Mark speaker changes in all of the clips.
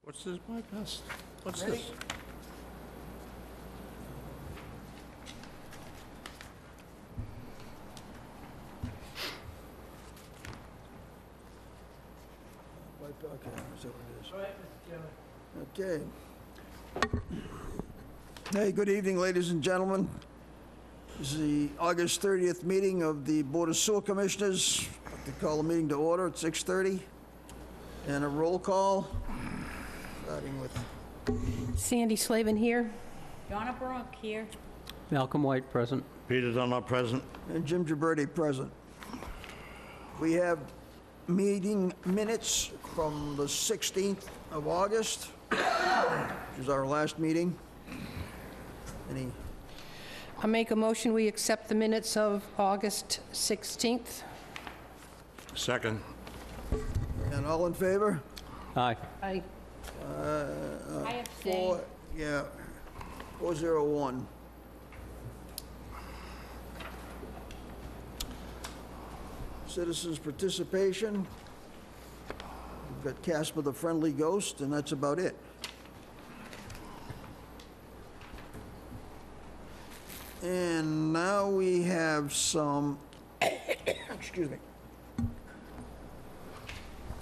Speaker 1: What's this bypass? What's
Speaker 2: Ready?
Speaker 1: this?
Speaker 2: Okay, that's what it is.
Speaker 3: All right, Mr. Chairman.
Speaker 2: Okay. Hey, good evening, ladies and gentlemen. This is the August 30th meeting of the Board of Sewer Commissioners. I'd like to call the meeting to order at 6:30. And a roll call, starting with,
Speaker 4: Sandy Slavin here.
Speaker 5: Donna Brooke here.
Speaker 6: Malcolm White, present.
Speaker 1: Peter Dunlop present.
Speaker 2: and Jim Gibberti present. We have meeting minutes from the 16th of August, which is our last meeting. Any,
Speaker 4: I make a motion, we accept the minutes of August 16th.
Speaker 1: Second.
Speaker 2: and all in favor?
Speaker 6: Aye.
Speaker 4: I
Speaker 5: I abstain.
Speaker 2: Four, yeah, 401. Citizens' participation. We've got Casper the Friendly Ghost, and that's about it. And now we have some, excuse me,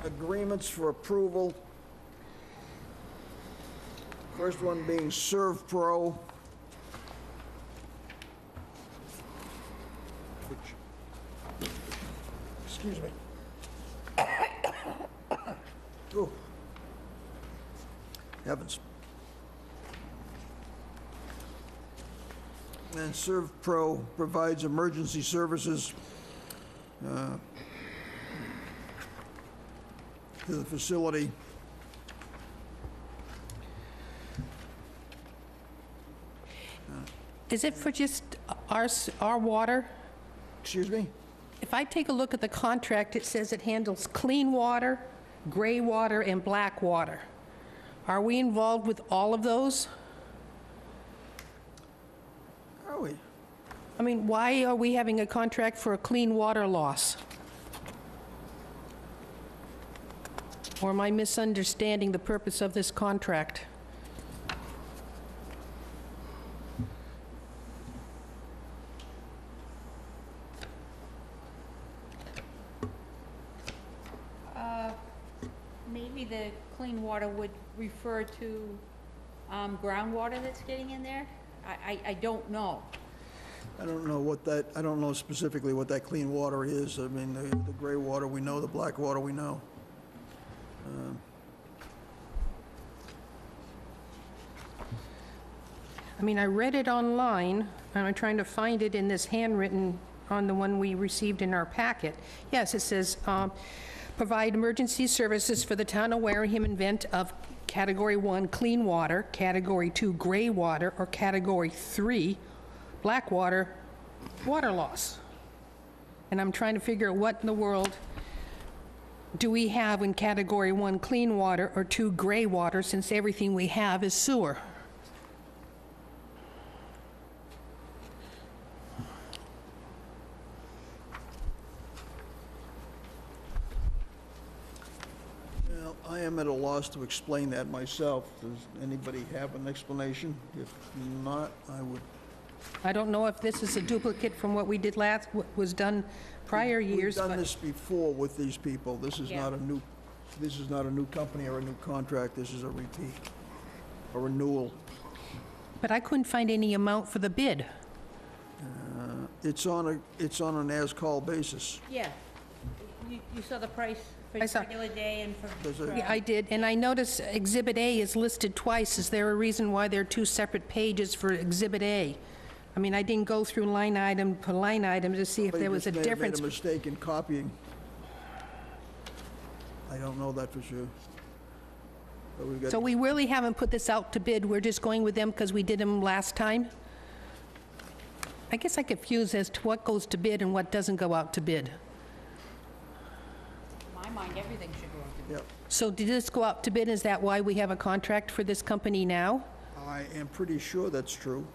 Speaker 2: agreements for approval. First one being ServPro, which, excuse me. Ooh. Heavens. And ServPro provides emergency services to the facility.
Speaker 4: Is it for just our water?
Speaker 2: Excuse me?
Speaker 4: If I take a look at the contract, it says it handles clean water, gray water, and black water. Are we involved with all of those?
Speaker 2: Are we?
Speaker 4: I mean, why are we having a contract for a clean water loss? Or am I misunderstanding the purpose of this contract?
Speaker 5: Maybe the clean water would refer to groundwater that's getting in there? I don't know.
Speaker 2: I don't know what that, I don't know specifically what that clean water is. I mean, the gray water we know, the black water we know.
Speaker 4: I mean, I read it online, and I'm trying to find it in this handwritten on the one we received in our packet. Yes, it says, provide emergency services for the town of Wareham in event of Category 1 clean water, Category 2 gray water, or Category 3 black water, water loss. And I'm trying to figure out what in the world do we have in Category 1 clean water or 2 gray water, since everything we have is sewer.
Speaker 2: Well, I am at a loss to explain that myself. Does anybody have an explanation? If not, I would.
Speaker 4: I don't know if this is a duplicate from what we did last, what was done prior years,
Speaker 2: We've done
Speaker 4: but
Speaker 2: this before with these people. This is
Speaker 5: Yeah.
Speaker 2: not a new company or a new contract. This is a repeat, a renewal.
Speaker 4: I couldn't find any amount for the bid.
Speaker 2: It's on an as-called basis.
Speaker 5: Yeah. You saw the price for
Speaker 4: I saw-
Speaker 5: regular day and for...
Speaker 2: There's a-
Speaker 4: Yeah, I did, and I noticed Exhibit A is listed twice. Is there a reason why there are two separate pages for Exhibit A? I mean, I didn't go through line item per line item to see if there was a
Speaker 2: Somebody just
Speaker 4: difference.
Speaker 2: made a mistake in copying. I don't know that for sure. But we've got.
Speaker 4: So we really haven't put this out to bid, we're just going with them because we did them last time? I guess I'm confused as to what goes to bid and what doesn't go out to bid.
Speaker 5: In my mind, everything should go out to bid.
Speaker 2: Yep.
Speaker 4: So did this go out to bid? Is that why we have a contract for this company now?
Speaker 2: I am pretty sure that's true,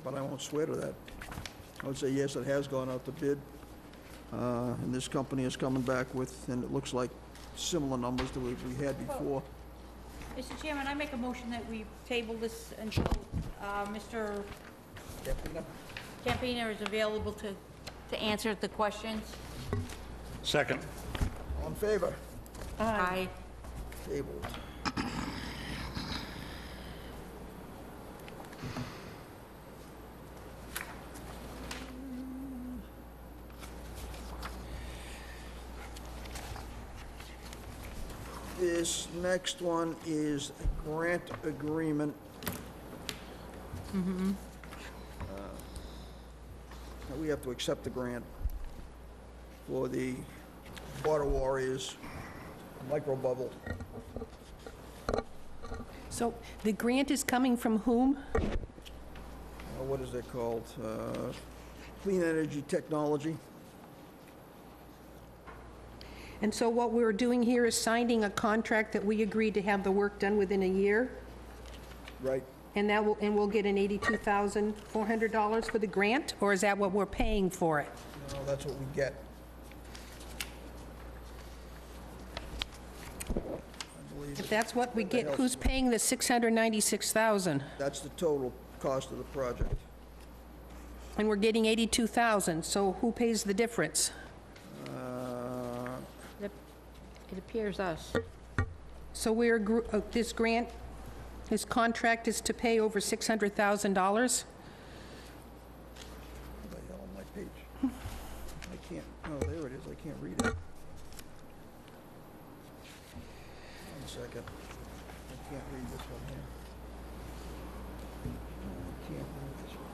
Speaker 2: but I won't swear to that. I would say, yes, it has gone out to bid. And this company is coming back with, and it looks like similar numbers that we had before.
Speaker 5: Mr. Chairman, I make a motion that we table this until Mr. Campina is available to answer the questions.
Speaker 1: Second.
Speaker 2: All in favor?
Speaker 5: Aye.
Speaker 2: Tabled. This next one is a grant agreement. We have to accept the grant for the Water Warriors micro bubble.
Speaker 4: So the grant is coming from whom?
Speaker 2: What is it called? Clean Energy Technology.
Speaker 4: And so what we're doing here is signing a contract that we agreed to have the work done within a year?
Speaker 2: Right.
Speaker 4: And we'll get an $82,400 for the grant? Or is that what we're paying for it?
Speaker 2: No, that's what we get. I believe
Speaker 4: If that's what we
Speaker 2: What the
Speaker 4: get,
Speaker 2: hell's-
Speaker 4: who's paying the $696,000?
Speaker 2: that's the total cost of the project.
Speaker 4: And we're getting $82,000, so who pays the difference?
Speaker 5: It appears us.
Speaker 4: So this grant, this contract is to pay over $600,000?
Speaker 2: What the hell on my page? I can't, oh, there it is, I can't read it. One second. I can't read this one here. I can't read this one.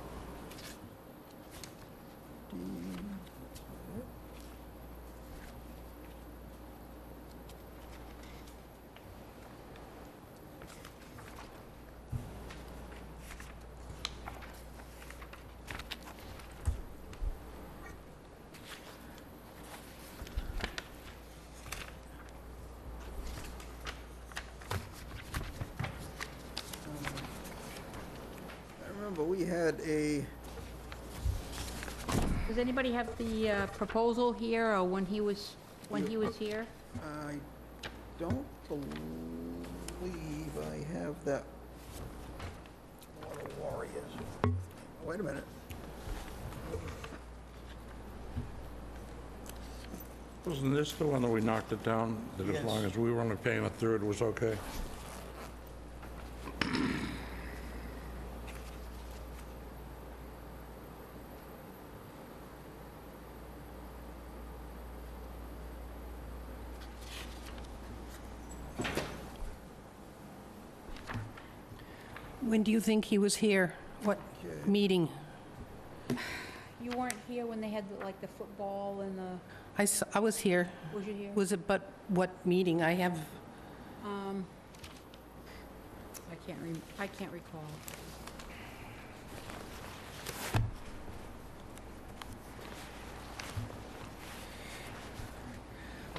Speaker 2: I remember we had a,
Speaker 5: Does anybody have the proposal here, or when he was here?
Speaker 2: I don't believe I have that. Water Warriors. Wait a minute.
Speaker 1: Wasn't this the one that we knocked it down? That as
Speaker 2: Yes.
Speaker 1: long as we were only paying a third was okay?
Speaker 4: When do you think he was here? What meeting?
Speaker 5: You weren't here when they had like the football and the,
Speaker 4: I was here.
Speaker 5: was you here?
Speaker 4: Was it, but what meeting? I have,
Speaker 5: I can't recall.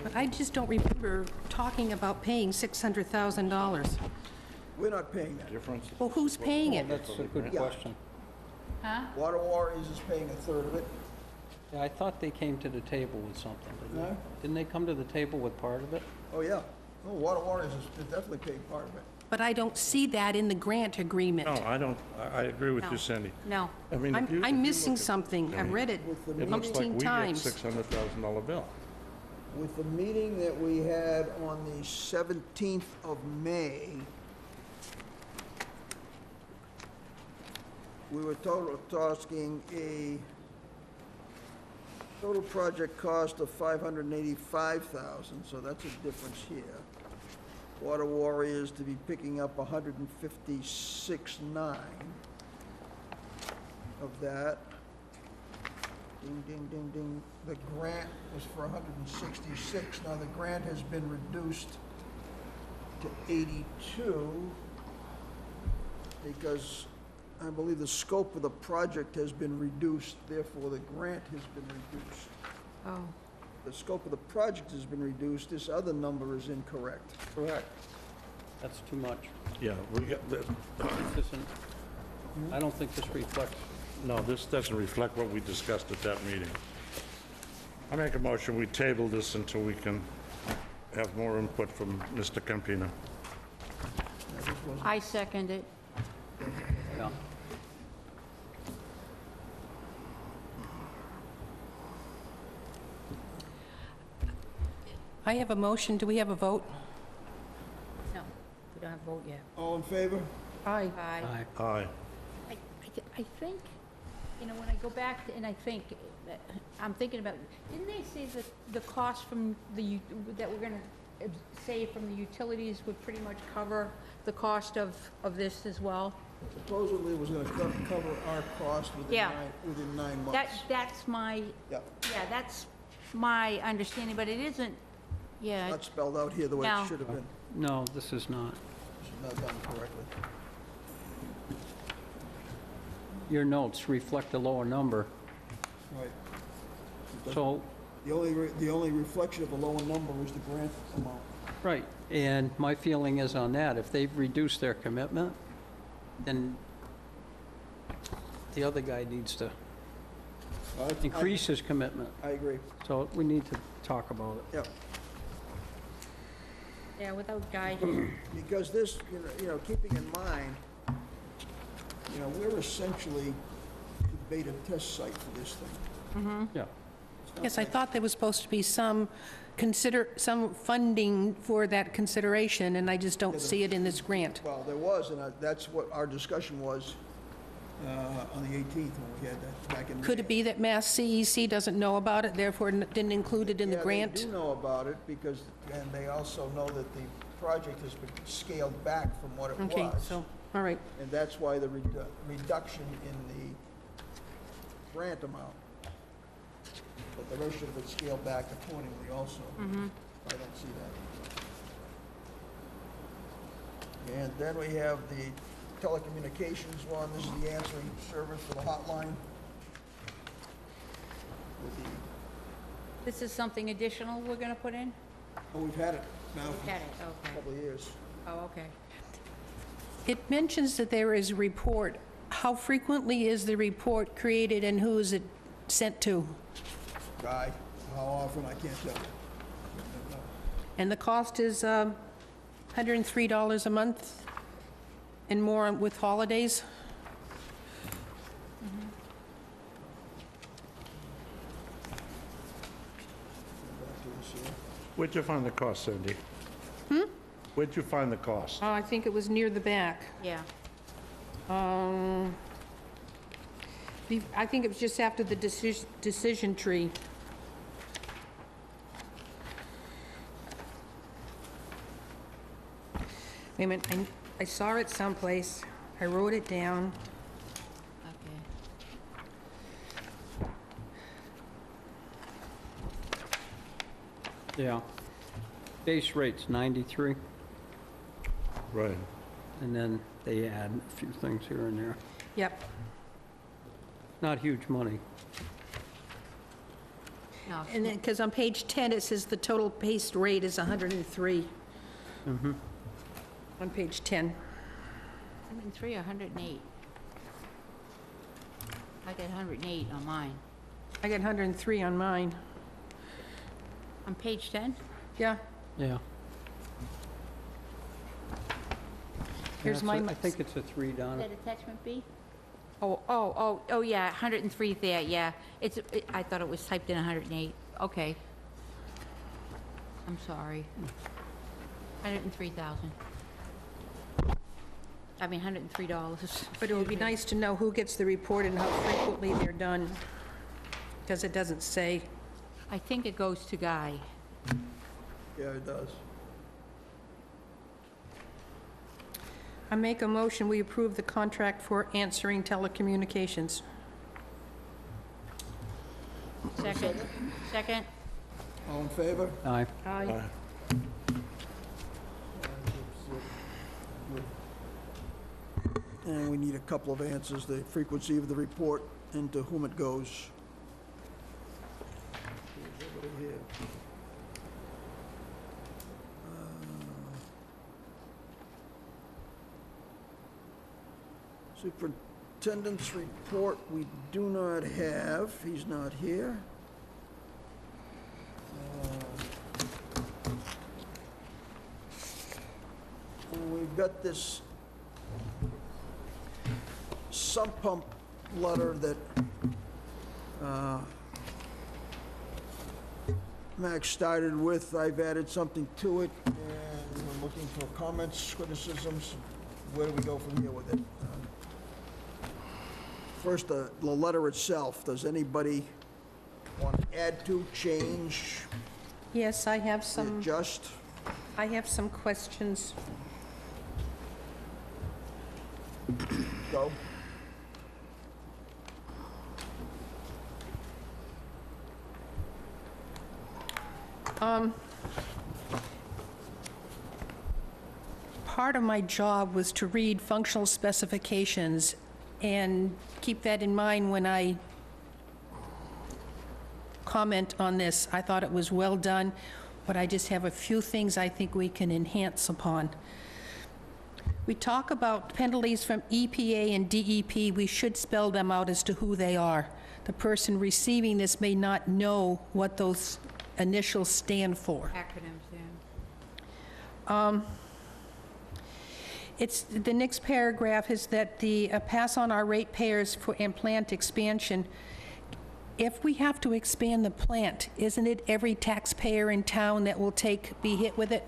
Speaker 4: but I just don't remember talking about paying $600,000.
Speaker 2: We're not paying that.
Speaker 1: Difference?
Speaker 4: Well, who's paying it?
Speaker 6: That's a good
Speaker 2: Yeah.
Speaker 6: question.
Speaker 5: Huh?
Speaker 2: Water Warriors is paying a third of it.
Speaker 6: Yeah, I thought they came to the table with something, didn't they?
Speaker 2: No?
Speaker 6: Didn't they come to the table with part of it?
Speaker 2: Oh, yeah. Oh, Water Warriors is definitely paying part of it.
Speaker 4: But I don't see that in the grant agreement.
Speaker 1: No, I don't, I agree with
Speaker 5: No.
Speaker 1: you, Sandy.
Speaker 5: No.
Speaker 1: I mean, if you... if
Speaker 4: I'm
Speaker 1: you
Speaker 4: missing
Speaker 1: look at-
Speaker 4: something. I've read it
Speaker 2: With the
Speaker 1: It looks like
Speaker 4: 16
Speaker 1: we get
Speaker 4: times.
Speaker 1: $600,000 bill.
Speaker 2: With the meeting that we had on the 17th of May, we were talking a total project cost of $585,000, so that's a difference here. Water Warriors to be picking up $156,900 of that. Ding, ding, ding, ding. The grant was for 166. Now, the grant has been reduced to 82 because I believe the scope of the project has been reduced, therefore the grant has been reduced.
Speaker 5: Oh.
Speaker 2: The scope of the project has been reduced, this other number is incorrect.
Speaker 1: Correct.
Speaker 6: That's too much.
Speaker 1: Yeah, we got,
Speaker 6: This isn't, I don't think this reflects,
Speaker 1: no, this doesn't reflect what we discussed at that meeting. I make a motion, we table this until we can have more input from Mr. Campina.
Speaker 2: wasn't
Speaker 5: I second it.
Speaker 6: Yeah.
Speaker 4: I have a motion. Do we have a vote?
Speaker 5: No, we don't have a vote yet.
Speaker 2: All in favor?
Speaker 4: Aye.
Speaker 5: Aye.
Speaker 6: Aye.
Speaker 1: Aye.
Speaker 5: I think, you know, when I go back and I think, I'm thinking about, didn't they say that the cost from that we're gonna save from the utilities would pretty much cover the cost of this as well?
Speaker 2: Supposedly it was gonna cover our cost
Speaker 5: Yeah.
Speaker 2: within 9 months.
Speaker 5: That's my,
Speaker 2: Yeah,
Speaker 5: yeah, that's my understanding, but it isn't, yeah,
Speaker 2: not spelled out here the way
Speaker 5: No.
Speaker 2: it should have been.
Speaker 6: No, this is not.
Speaker 2: This is not done correctly.
Speaker 6: Your notes reflect a lower number,
Speaker 2: Right.
Speaker 6: so,
Speaker 2: The only reflection of a lower number is the grant amount.
Speaker 6: right, and my feeling is on that, if they've reduced their commitment, then the other guy needs to increase his commitment,
Speaker 2: I agree.
Speaker 6: so we need to talk about it.
Speaker 2: Yep.
Speaker 5: yeah, without guidance.
Speaker 2: Because this, keeping in mind, we're essentially the beta test site for this thing.
Speaker 6: Yeah,
Speaker 4: Yes, I thought there was supposed to be some funding for that consideration, and I just don't see it in this grant.
Speaker 2: Well, there was, and that's what our discussion was on the 18th when we had that back in May.
Speaker 4: Could it be that Mass CEC doesn't know about it, therefore didn't include it in the
Speaker 2: Yeah,
Speaker 4: grant?
Speaker 2: they do know about it because, and they also know that the project has been scaled back from what it was.
Speaker 4: Okay, so, all right.
Speaker 2: And that's why the reduction in the grant amount. But the rest of it scaled back accordingly also. I don't see that. And then we have the telecommunications one. This is the answering service for the hotline. With the,
Speaker 5: This is something additional we're gonna put in?
Speaker 2: we've had it now for
Speaker 5: Got it,
Speaker 2: a
Speaker 5: okay.
Speaker 2: couple of years.
Speaker 5: Oh, okay.
Speaker 4: It mentions that there is a report. How frequently is the report created and who is it sent to?
Speaker 2: Guy, how often, I can't tell you.
Speaker 4: And the cost is $103 a month and more with holidays?
Speaker 2: Back to this here.
Speaker 1: Where'd you find the cost, Cindy? Where'd you find the cost?
Speaker 4: Oh, I think it was near the back.
Speaker 5: Yeah.
Speaker 4: I think it was just after the decision tree. Wait a minute, I saw it someplace. I wrote it down.
Speaker 5: Okay.
Speaker 6: yeah. Base rate's 93,
Speaker 1: Right.
Speaker 6: and then they add a few things here and there.
Speaker 4: Yep.
Speaker 6: Not huge money.
Speaker 5: No,
Speaker 4: And then, because on page 10, it says the total base rate is 103. On page 10.
Speaker 5: 103 or 108? I got 108 on mine.
Speaker 4: I got 103 on mine.
Speaker 5: On page 10?
Speaker 4: Yeah,
Speaker 6: Yeah.
Speaker 4: here's
Speaker 6: Yeah,
Speaker 4: my...
Speaker 6: I think it's a 3,
Speaker 5: Is
Speaker 6: Donna.
Speaker 5: that attachment B? Oh, yeah, 103 there, yeah. I thought it was typed in 108. Okay. I'm sorry. 103,000. I mean, $103.
Speaker 4: But it would be nice to know who gets the report and how frequently they're done, because it doesn't say.
Speaker 5: I think it goes to Guy.
Speaker 2: Yeah, it does.
Speaker 4: I make a motion, we approve the contract for answering telecommunications.
Speaker 5: Second. Second?
Speaker 2: All in favor?
Speaker 6: Aye.
Speaker 4: Aye.
Speaker 2: And we need a couple of answers, the frequency of the report and to whom it goes. Over here. Superintendent's report, we do not have, he's not here. We've got this sump pump letter that Max started with. I've added something to it, and we're looking for comments, criticisms. Where do we go from here with it? First, the letter itself. Does anybody want to add to, change,
Speaker 4: Yes, I have some
Speaker 2: adjust?
Speaker 4: questions.
Speaker 2: Go.
Speaker 4: Part of my job was to read functional specifications and keep that in mind when I comment on this. I thought it was well done, but I just have a few things I think we can enhance upon. We talk about penalties from EPA and DEP. We should spell them out as to who they are. The person receiving this may not know what those initials stand for.
Speaker 5: Acronyms, yeah.
Speaker 4: It's, the next paragraph is that the pass on our ratepayers for and plant expansion. If we have to expand the plant, isn't it every taxpayer in town that will be hit with it,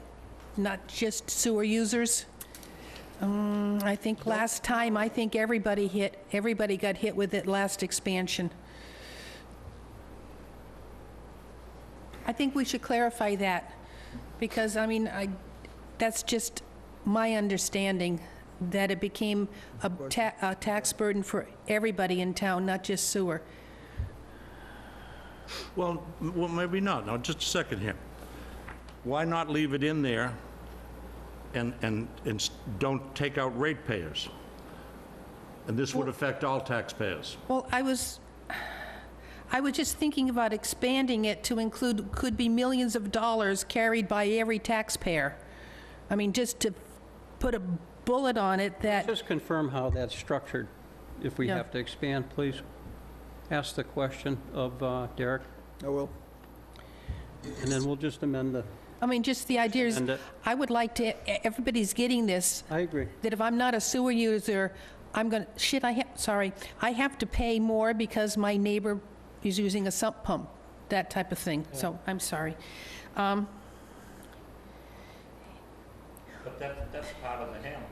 Speaker 4: not just sewer users? I think last time, I think everybody got hit with it last expansion. I think we should clarify that, because, I mean, that's just my understanding, that it became a tax burden for everybody in town, not just sewer.
Speaker 1: Well, maybe not. Now, just a second here. Why not leave it in there and don't take out ratepayers? And this would affect all taxpayers.
Speaker 4: Well, I was just thinking about expanding it to include, could be millions of dollars carried by every taxpayer. I mean, just to put a bullet on it that,
Speaker 6: Just confirm how that's structured, if we
Speaker 4: Yeah.
Speaker 6: have to expand, please. Ask the question of Derek,
Speaker 2: I will.
Speaker 6: and then we'll just amend the,
Speaker 4: I mean, just the idea is,
Speaker 6: And,
Speaker 4: I would like to, everybody's getting this,
Speaker 6: I agree.
Speaker 4: that if I'm not a sewer user, I'm gonna, I have to pay more because my neighbor is using a sump pump, that type of thing. So, I'm sorry.
Speaker 1: But that's part of the hammer.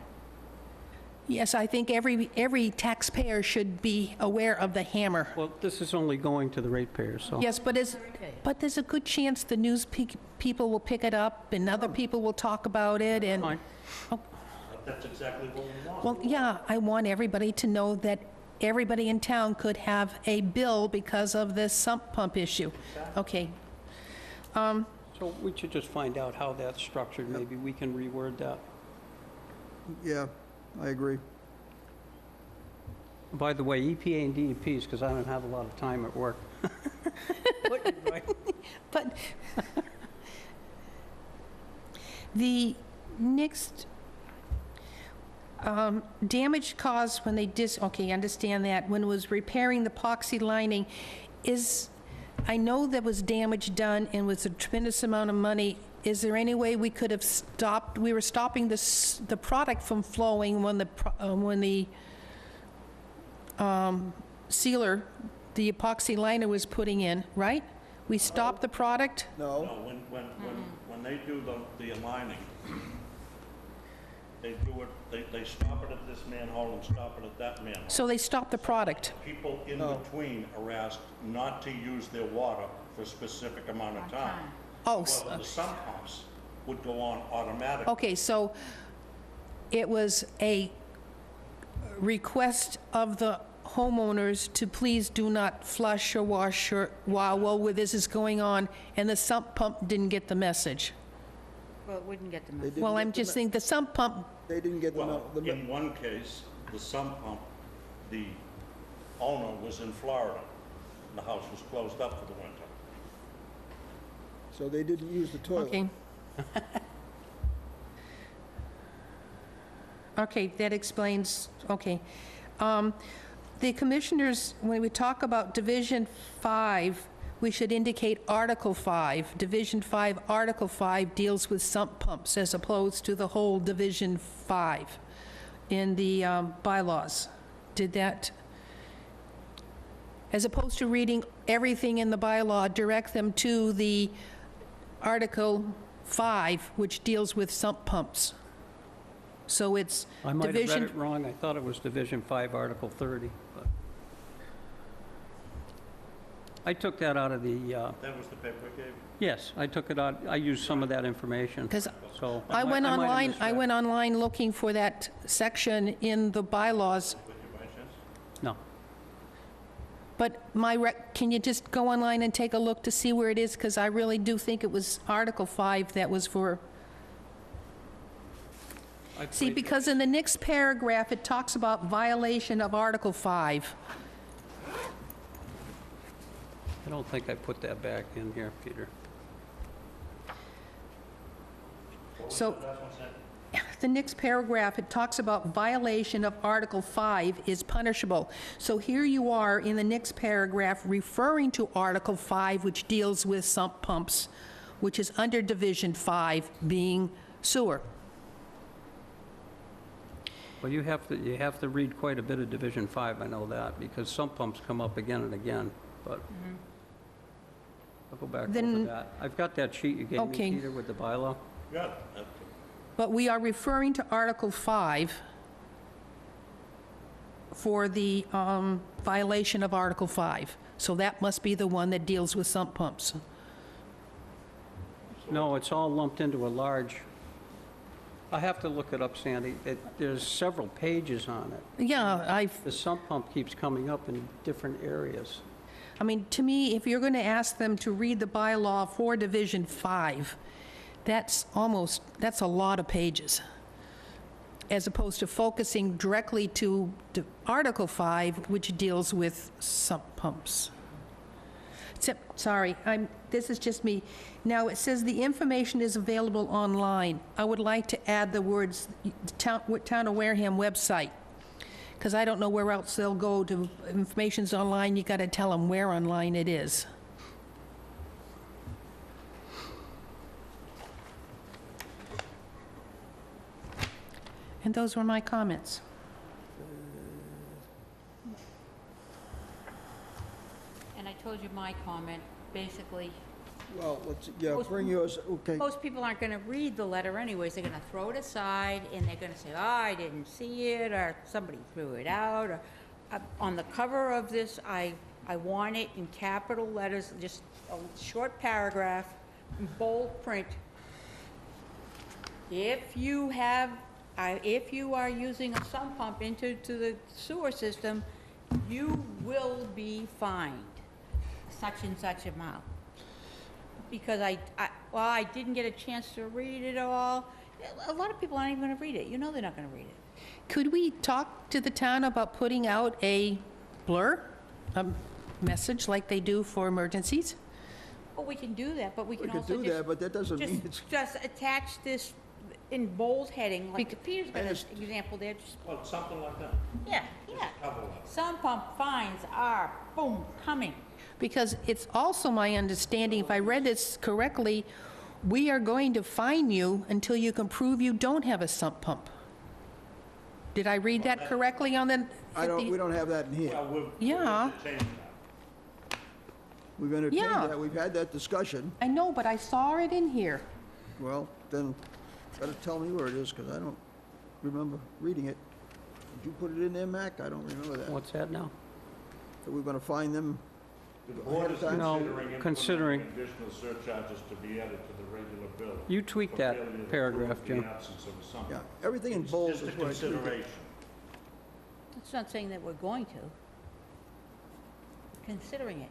Speaker 4: Yes, I think every taxpayer should be aware of the hammer.
Speaker 6: Well, this is only going to the ratepayers, so.
Speaker 4: Yes, but there's a good chance the news people will pick it up, and other people will talk about it, and...
Speaker 6: Fine.
Speaker 1: That's exactly what we want.
Speaker 4: Well, yeah, I want everybody to know that everybody in town could have a bill because of this sump pump issue. Okay.
Speaker 6: So we should just find out how that's structured. Maybe we can reword that.
Speaker 2: Yeah, I agree.
Speaker 6: By the way, EPA and DEPs, because I don't have a lot of time at work.
Speaker 4: But the next, damage caused when they okay, understand that, when it was repairing the epoxy lining, I know there was damage done and was a tremendous amount of money. Is there any way we could have stopped, we were stopping the product from flowing when the sealer, the epoxy liner was putting in, right? We stopped the product?
Speaker 2: No,
Speaker 1: No, when they do the aligning, they do it, they stop it at this manhole and stop it at that manhole.
Speaker 4: So they stopped the product?
Speaker 1: People in between are asked not to use their water for a specific amount of time.
Speaker 4: Oh,
Speaker 1: Well, the sump pumps would go on automatically.
Speaker 4: okay, so it was a request of the homeowners to please do not flush or wash while this is going on, and the sump pump didn't get the message.
Speaker 5: Well, it wouldn't get them.
Speaker 2: they didn't
Speaker 4: Well,
Speaker 2: get
Speaker 4: I'm
Speaker 2: the
Speaker 4: just
Speaker 2: me-
Speaker 4: thinking, the sump pump,
Speaker 2: They didn't get
Speaker 1: Well, in one case, the sump pump, the owner was in Florida, and the house was closed up for the winter.
Speaker 2: so they didn't use the toilet.
Speaker 4: okay. Okay, that explains, okay. The commissioners, when we talk about Division 5, we should indicate Article 5. Division 5, Article 5 deals with sump pumps as opposed to the whole Division 5 in the bylaws. did that, as opposed to reading everything in the bylaw, direct them to the Article 5, which deals with sump pumps. So it's
Speaker 6: I might have read
Speaker 4: Division...
Speaker 6: it wrong. I thought it was Division 5, Article 30, but... I took that out of the,
Speaker 1: That was the paper I gave you?
Speaker 6: yes, I took it out, I used some of that information,
Speaker 4: Because
Speaker 6: so...
Speaker 4: I went
Speaker 6: might have
Speaker 4: online, I
Speaker 6: misread.
Speaker 4: went online looking for that section in the bylaws,
Speaker 1: With you by chance?
Speaker 6: No.
Speaker 4: but can you just go online and take a look to see where it is? Because I really do think it was Article 5 that was for... See, because in the next paragraph, it talks about violation of Article 5.
Speaker 6: I don't think I put that back in here, Peter.
Speaker 4: So, the next paragraph, it talks about violation of Article 5 is punishable. So here you are in the next paragraph referring to Article 5, which deals with sump pumps, which is under Division 5, being sewer.
Speaker 6: Well, you have to read quite a bit of Division 5, I know that, because sump pumps come up again and again, but I'll go back over
Speaker 4: Then-
Speaker 6: that. I've got that sheet you gave me,
Speaker 4: Okay.
Speaker 6: Peter, with the bylaw.
Speaker 1: Got it.
Speaker 4: But we are referring to Article 5 for the violation of Article 5. So that must be the one that deals with sump pumps.
Speaker 6: No, it's all lumped into a large, I have to look it up, Sandy. There's several pages on it.
Speaker 4: Yeah,
Speaker 6: The sump pump keeps coming up in different areas.
Speaker 4: I mean, to me, if you're going to ask them to read the bylaw for Division 5, that's a lot of pages, as opposed to focusing directly to Article 5, which deals with sump pumps. Sorry, this is just me. Now, it says the information is available online. I would like to add the words, Town of Wareham website, because I don't know where else they'll go to. Information's online, you got to tell them where online it is. And those were my comments.
Speaker 5: And I told you my comment, basically,
Speaker 2: Well, bring yours, okay.
Speaker 5: most people aren't gonna read the letter anyways, they're gonna throw it aside, and they're gonna say, oh, I didn't see it, or somebody threw it out, or, on the cover of this, I want it in capital letters, just a short paragraph, in bold print. If you are using a sump pump into the sewer system, you will be fined such and such amount. Because I didn't get a chance to read it all. A lot of people aren't even gonna read it. You know they're not gonna read it.
Speaker 4: Could we talk to the town about putting out a blur, a message like they do for emergencies?
Speaker 5: Well, we can do that, but we
Speaker 2: We
Speaker 5: can
Speaker 2: could
Speaker 5: also
Speaker 2: do that, but that doesn't mean it's,
Speaker 5: just attach this in bold heading, like
Speaker 4: Bec-
Speaker 5: Peter's got an
Speaker 2: just-
Speaker 5: example there, just,
Speaker 1: Well, something like that.
Speaker 5: yeah.
Speaker 1: Cover that.
Speaker 5: Sump pump fines are, boom, coming.
Speaker 4: Because it's also my understanding, if I read this correctly, we are going to fine you until you can prove you don't have a sump pump. Did I read that correctly on the...
Speaker 2: we don't have that in here.
Speaker 1: Well, we're
Speaker 4: Yeah.
Speaker 1: going to change that.
Speaker 2: We're gonna change
Speaker 4: Yeah.
Speaker 2: that, we've had that discussion.
Speaker 4: I know, but I saw it in here.
Speaker 2: Well, then, better tell me where it is, because I don't remember reading it. Did you put it in there, Mac? I don't remember that.
Speaker 6: What's that now?
Speaker 2: That we're gonna find them
Speaker 1: The board is
Speaker 6: No,
Speaker 1: considering
Speaker 6: considering-
Speaker 1: implementing additional surcharges to be added to the regular bill.
Speaker 6: You tweaked
Speaker 1: for
Speaker 6: that
Speaker 1: failure to
Speaker 6: paragraph,
Speaker 1: prove the
Speaker 6: Jim.
Speaker 1: absence of a sump.
Speaker 2: Yeah, everything in
Speaker 1: It's
Speaker 2: bold
Speaker 1: just
Speaker 2: is
Speaker 1: a
Speaker 2: what I tweaked it.
Speaker 1: consideration.
Speaker 5: It's not saying that we're going to. Considering it.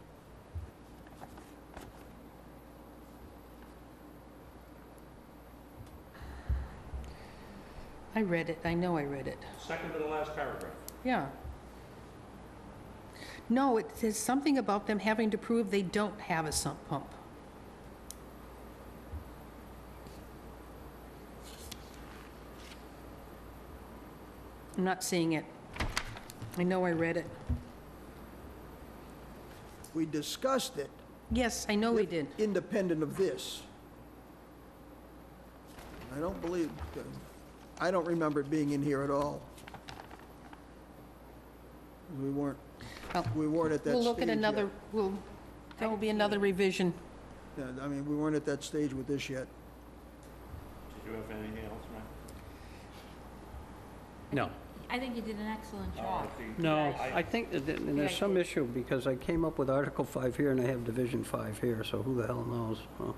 Speaker 4: I read it, I know I read it.
Speaker 1: Second to the last paragraph.
Speaker 4: Yeah. No, it says something about them having to prove they don't have a sump pump. I'm not seeing it. I know I read it.
Speaker 2: We discussed it,
Speaker 4: Yes, I know we did.
Speaker 2: independent of this. I don't believe, I don't remember it being in here at all. We weren't,
Speaker 4: Well,
Speaker 2: we weren't at that stage
Speaker 4: We'll look at
Speaker 2: yet.
Speaker 4: another, there will be another revision.
Speaker 2: Yeah, I mean, we weren't at that stage with this yet.
Speaker 1: Did you have anything else, Mike?
Speaker 6: No.
Speaker 5: I think you did an excellent job.
Speaker 6: No,
Speaker 5: Yes.
Speaker 6: I think that and there's some issue, because I came up with Article 5 here, and I have Division 5 here, so who the hell knows? Huh.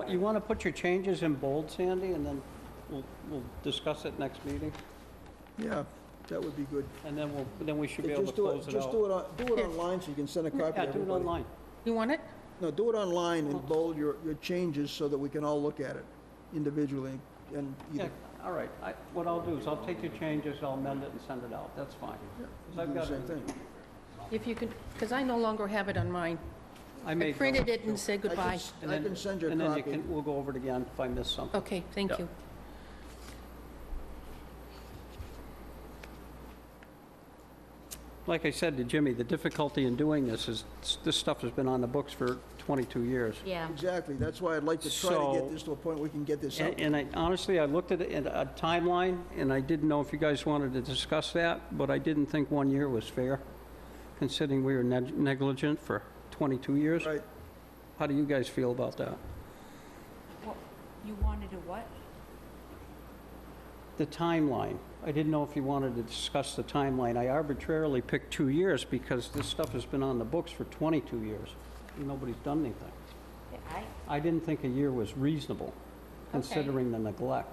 Speaker 6: You want to put your changes in bold, Sandy, and then we'll discuss it next meeting?
Speaker 2: Yeah, that would be good.
Speaker 6: And then we should be able to
Speaker 2: Just do
Speaker 6: close it
Speaker 2: Just
Speaker 6: out.
Speaker 2: do it online so you can send a copy to
Speaker 6: Yeah,
Speaker 2: everybody.
Speaker 6: do it online.
Speaker 4: You want it?
Speaker 2: No, do it online and bold your changes so that we can all look at it individually and
Speaker 6: Yeah,
Speaker 2: either.
Speaker 6: all right. What I'll do is I'll take your changes, I'll amend it and send it out. That's fine. 'Cause I've
Speaker 2: do the
Speaker 6: got
Speaker 2: same
Speaker 6: it.
Speaker 2: thing.
Speaker 4: If you could, because I no longer have it on mine.
Speaker 6: I
Speaker 4: I
Speaker 6: made
Speaker 4: printed
Speaker 6: notes,
Speaker 4: it and said goodbye.
Speaker 6: and
Speaker 2: I
Speaker 6: then-
Speaker 2: can send you a
Speaker 6: And then
Speaker 2: copy.
Speaker 6: we'll go over it again if I miss something.
Speaker 4: Okay, thank
Speaker 6: Yeah.
Speaker 4: you.
Speaker 6: Like I said to Jimmy, the difficulty in doing this is, this stuff has been on the books for 22 years.
Speaker 5: Yeah.
Speaker 2: Exactly, that's why I'd like to try to
Speaker 6: So-
Speaker 2: get this to a point where we can get this out.
Speaker 6: And honestly, I looked at it in a timeline, and I didn't know if you guys wanted to discuss that, but I didn't think 1 year was fair, considering we were negligent for 22 years.
Speaker 2: Right,
Speaker 6: How do you guys feel about that?
Speaker 5: What, you wanted a what?
Speaker 6: The timeline. I didn't know if you wanted to discuss the timeline. I arbitrarily picked 2 years because this stuff has been on the books for 22 years, and nobody's done anything.
Speaker 5: Yeah,
Speaker 6: I didn't think a year was reasonable, considering the neglect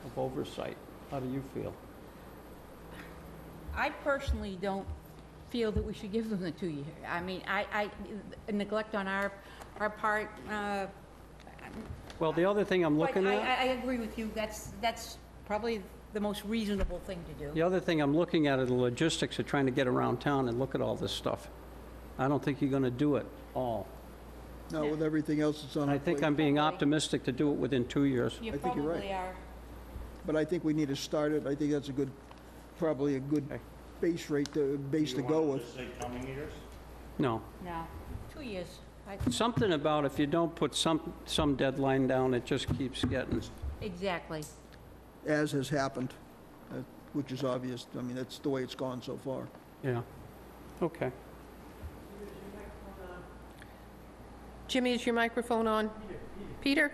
Speaker 6: of oversight. How do you feel?
Speaker 5: I personally don't feel that we should give them the 2 year. I mean, neglect on our part,
Speaker 6: Well, the other thing I'm
Speaker 5: but
Speaker 6: looking at...
Speaker 5: I agree with you, that's probably the most reasonable thing to do.
Speaker 6: The other thing I'm looking at are the logistics of trying to get around town and look at all this stuff. I don't think you're going to do it all.
Speaker 2: now with everything else that's on
Speaker 6: And
Speaker 2: our
Speaker 6: I think
Speaker 2: plate.
Speaker 6: I'm being optimistic to do it within 2 years.
Speaker 5: You
Speaker 2: I think you're right.
Speaker 5: probably are.
Speaker 2: But I think we need to start it, I think that's a good, probably a good
Speaker 6: Okay.
Speaker 2: base to go with.
Speaker 1: Say coming years?
Speaker 6: No.
Speaker 5: No, 2 years.
Speaker 6: Something about if you don't put some deadline down, it just keeps getting...
Speaker 5: Exactly.
Speaker 2: As has happened, which is obvious, I mean, that's the way it's gone so far.
Speaker 6: Yeah. Okay.
Speaker 4: Jimmy, is your microphone on? Peter,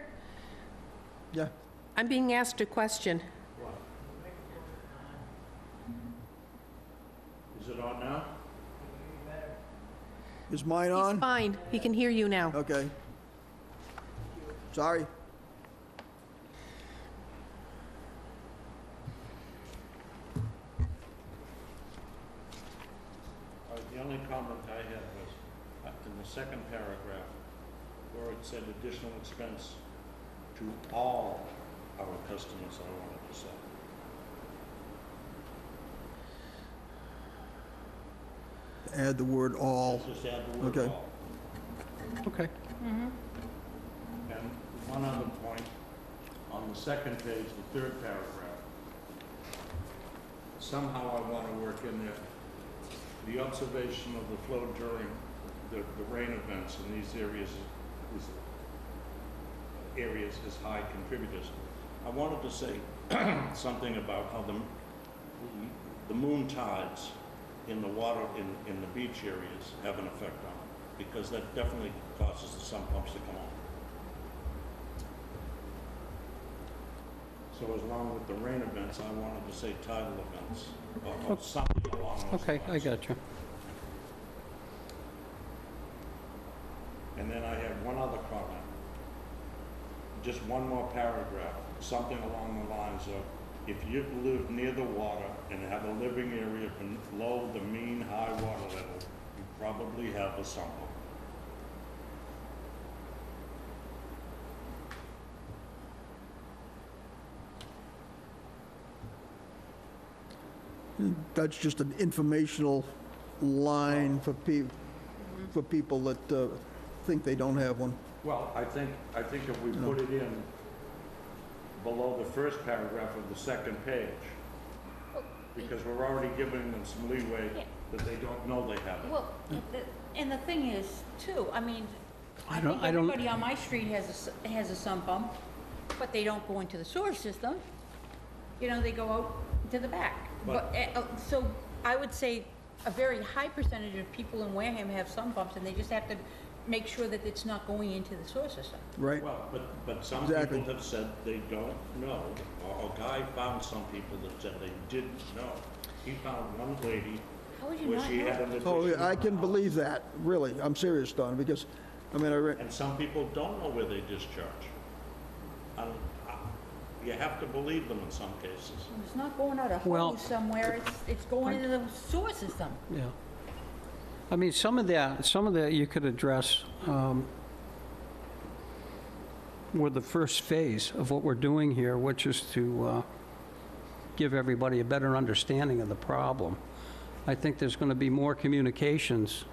Speaker 2: Yeah,
Speaker 4: I'm being asked a question.
Speaker 1: Is it on now?
Speaker 2: is mine
Speaker 4: He's
Speaker 2: on?
Speaker 4: fine, he can hear you now.
Speaker 2: Okay. Sorry.
Speaker 1: The only comment I had was, in the second paragraph, where it said additional expense to all our customers, I wanted to say.
Speaker 2: Add the word all.
Speaker 1: Just add the word
Speaker 2: Okay.
Speaker 1: all.
Speaker 6: Okay.
Speaker 1: And one other point, on the second page, the third paragraph, somehow I want to work in there, the observation of the flow during the rain events in these areas is high contributors. I wanted to say something about how the moon tides in the water in the beach areas have an effect on it, because that definitely causes the sump pumps to come on. So as long with the rain events, I wanted to say tidal events, or something along those lines.
Speaker 6: Okay, I got you.
Speaker 1: And then I have one other comment. Just one more paragraph, something along the lines of, if you live near the water and have a living area below the mean high water level, you probably have a sump pump.
Speaker 2: That's just an informational line for people that think they don't have one.
Speaker 1: Well, I think if we put it in below the first paragraph of the second page, because we're already giving them some leeway that they don't know they have it.
Speaker 5: Well, and the thing is, too, I mean, I
Speaker 6: I
Speaker 5: think
Speaker 6: don't-
Speaker 5: everybody on my street has a sump pump, but they don't go into the sewer system. You know, they go out to the back.
Speaker 1: But-
Speaker 5: So I would say a very high percentage of people in Wareham have sump pumps, and they just have to make sure that it's not going into the sewer system.
Speaker 2: Right?
Speaker 1: Well, but some
Speaker 2: Exactly.
Speaker 1: people have said they don't know, or a guy found some people that said they didn't know. He found one lady
Speaker 5: How would you
Speaker 1: where
Speaker 5: not
Speaker 1: she had
Speaker 5: know?
Speaker 1: an addition.
Speaker 2: Oh, I can believe that, really. I'm serious, Don, because, I mean, I read,
Speaker 1: And some people don't know where they discharge. And you have to believe them in some cases.
Speaker 5: It's not going out a
Speaker 6: Well-
Speaker 5: hose somewhere, it's going into the sewer system.
Speaker 6: Yeah. I mean, some of that you could address with the first phase of what we're doing here, which is to give everybody a better understanding of the problem. I think there's going to be more communications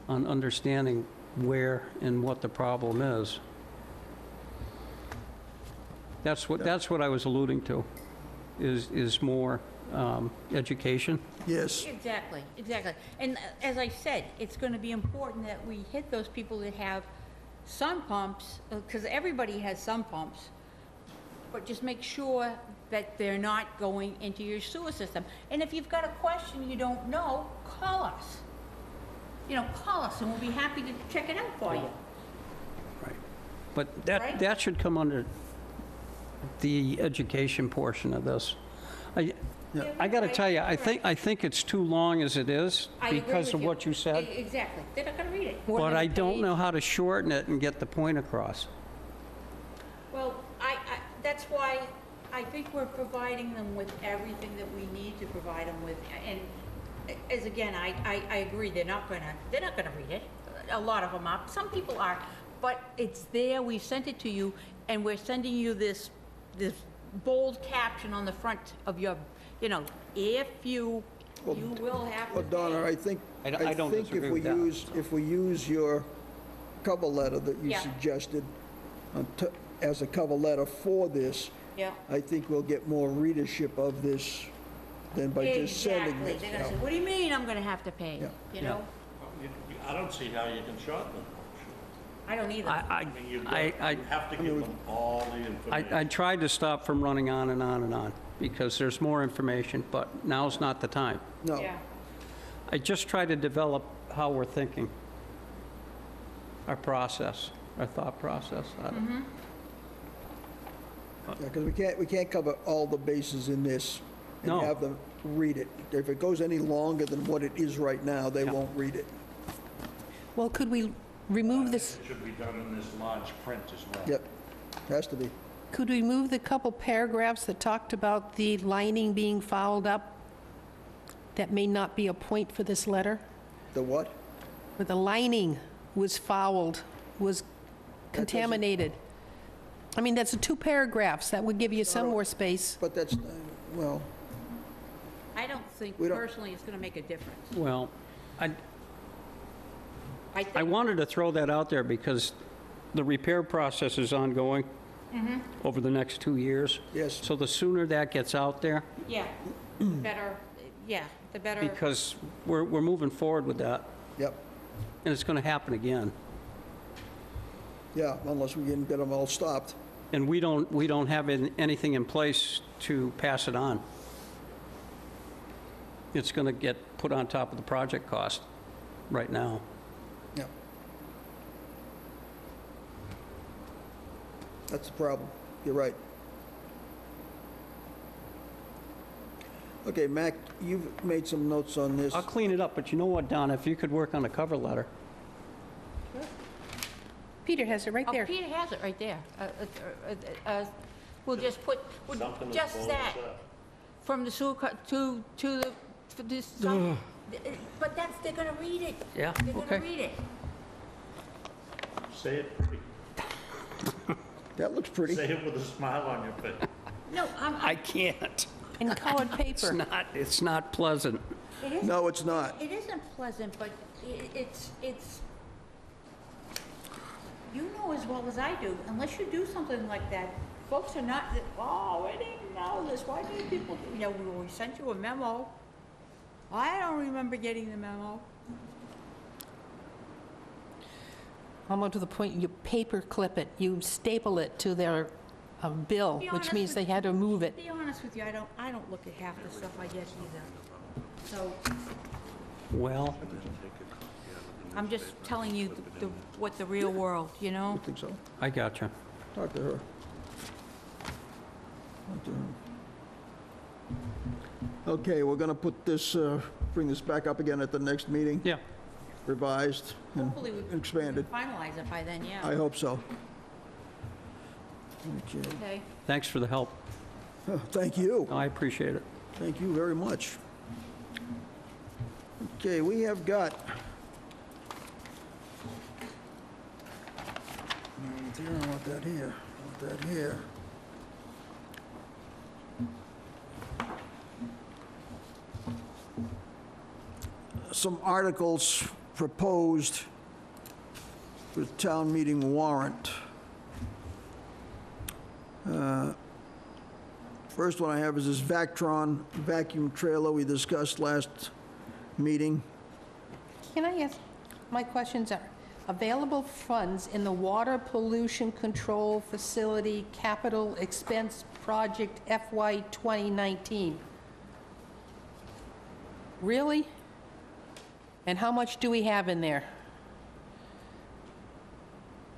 Speaker 6: on understanding where and what the problem is. That's what I was alluding to, is more education.
Speaker 2: yes,
Speaker 5: Exactly, exactly. And as I said, it's going to be important that we hit those people that have sump pumps, because everybody has sump pumps, but just make sure that they're not going into your sewer system. And if you've got a question you don't know, call us. You know, call us, and we'll be happy to check it out for you.
Speaker 6: Right. But
Speaker 5: Right?
Speaker 6: that should come under the education portion of this. I got to tell you, I think it's too long as it is
Speaker 5: I agree
Speaker 6: because
Speaker 5: with
Speaker 6: of what you said,
Speaker 5: Exactly. They're not going to read it.
Speaker 4: More
Speaker 6: but
Speaker 4: than a
Speaker 6: I don't
Speaker 4: page.
Speaker 6: know how to shorten it and get the point across.
Speaker 5: Well, that's why I think we're providing them with everything that we need to provide them with. And as again, I agree, they're not gonna read it. A lot of them are, some people are, but it's there, we sent it to you, and we're sending you this bold caption on the front of your, you know, if you will have to
Speaker 2: well, Donna,
Speaker 5: pay.
Speaker 2: I think,
Speaker 6: I
Speaker 2: I
Speaker 6: don't
Speaker 2: think
Speaker 6: disagree with that.
Speaker 2: if we use your cover letter that you
Speaker 5: Yeah.
Speaker 2: suggested as a cover letter for this,
Speaker 5: Yeah.
Speaker 2: I think we'll get more readership of this than by just sending
Speaker 5: Exactly,
Speaker 2: this.
Speaker 5: they're gonna say, what do you mean I'm gonna have to pay?
Speaker 2: Yeah.
Speaker 5: You know?
Speaker 1: I don't see how you can shorten them.
Speaker 5: I don't either.
Speaker 1: I mean, you have to give them all the information.
Speaker 6: I tried to stop from running on and on and on because there's more information, but now's not the time.
Speaker 2: No,
Speaker 5: Yeah.
Speaker 6: I just try to develop how we're thinking, our process, our thought process.
Speaker 2: because we can't cover all the bases in this and
Speaker 6: No.
Speaker 2: have them read it. If it goes any longer than what it is right now, they
Speaker 6: Yeah.
Speaker 2: won't read it.
Speaker 4: Well, could we remove this,
Speaker 1: It should be done in this large print as well.
Speaker 2: Yep, has to be.
Speaker 4: could we move the couple paragraphs that talked about the lining being fouled up? That may not be a point for this letter,
Speaker 2: The what?
Speaker 4: where the lining was fouled, was contaminated. I mean, that's 2 paragraphs, that would give you some more space.
Speaker 2: But that's, well,
Speaker 5: I don't think
Speaker 2: We don't-
Speaker 5: personally it's gonna make a difference.
Speaker 6: Well,
Speaker 5: I
Speaker 6: I
Speaker 5: think,
Speaker 6: wanted to throw that out there because the repair process is ongoing over the next 2 years.
Speaker 2: yes.
Speaker 6: So the sooner that gets out there,
Speaker 5: yeah, better, yeah, the better.
Speaker 6: because we're moving forward with that,
Speaker 2: Yep,
Speaker 6: and it's going to happen again.
Speaker 2: yeah, unless we can get them all stopped.
Speaker 6: And we don't have anything in place to pass it on. It's going to get put on top of the project cost right now.
Speaker 2: Yeah. That's the problem. You're right. Okay, Mac, you've made some notes on this.
Speaker 6: I'll clean it up, but you know what, Donna, if you could work on a cover letter.
Speaker 4: Peter has it right
Speaker 5: Oh,
Speaker 4: there.
Speaker 5: Peter has it right there. We'll just put,
Speaker 1: Something as
Speaker 5: just
Speaker 1: bold as
Speaker 5: that, from the sewer, to the, for this, but they're gonna read it.
Speaker 6: Yeah,
Speaker 5: They're
Speaker 6: okay.
Speaker 5: gonna read it.
Speaker 1: Say it pretty.
Speaker 2: That looks pretty.
Speaker 1: Say it with a smile on your face.
Speaker 5: No,
Speaker 6: I can't.
Speaker 4: In colored paper.
Speaker 6: It's not pleasant.
Speaker 5: it isn't,
Speaker 2: No, it's not.
Speaker 5: it isn't pleasant, but it's, you know as well as I do, unless you do something like that, folks are not, oh, we didn't know this, why did people, you know, we sent you a memo. I don't remember getting the memo.
Speaker 4: Almost to the point, you paper clip it, you staple it to their a bill,
Speaker 5: Be
Speaker 4: which
Speaker 5: honest
Speaker 4: means
Speaker 5: with
Speaker 4: they had to move it.
Speaker 5: To be honest with you, I don't look at half the stuff I get either. So
Speaker 6: Well,
Speaker 5: I'm just telling you what the real world, you know?
Speaker 2: I think so.
Speaker 6: I got you.
Speaker 2: Talk to her. Talk to her. Okay, we're gonna put this, bring this back up again at the next meeting,
Speaker 6: Yeah,
Speaker 2: revised and
Speaker 5: Hopefully we can
Speaker 2: expanded.
Speaker 5: finalize it by then,
Speaker 2: I
Speaker 5: yeah.
Speaker 2: hope so. Okay.
Speaker 5: Okay.
Speaker 6: thanks for the help.
Speaker 2: Thank you.
Speaker 6: I appreciate it.
Speaker 2: Thank you very much. Okay, we have got... I don't want that here. I want that here. Some articles proposed for the town meeting warrant. First one I have is this Vactron vacuum trailer we discussed last meeting.
Speaker 4: Can I ask, my questions are, available funds in the Water Pollution Control Facility Capital Expense Project FY 2019. Really? And how much do we have in there?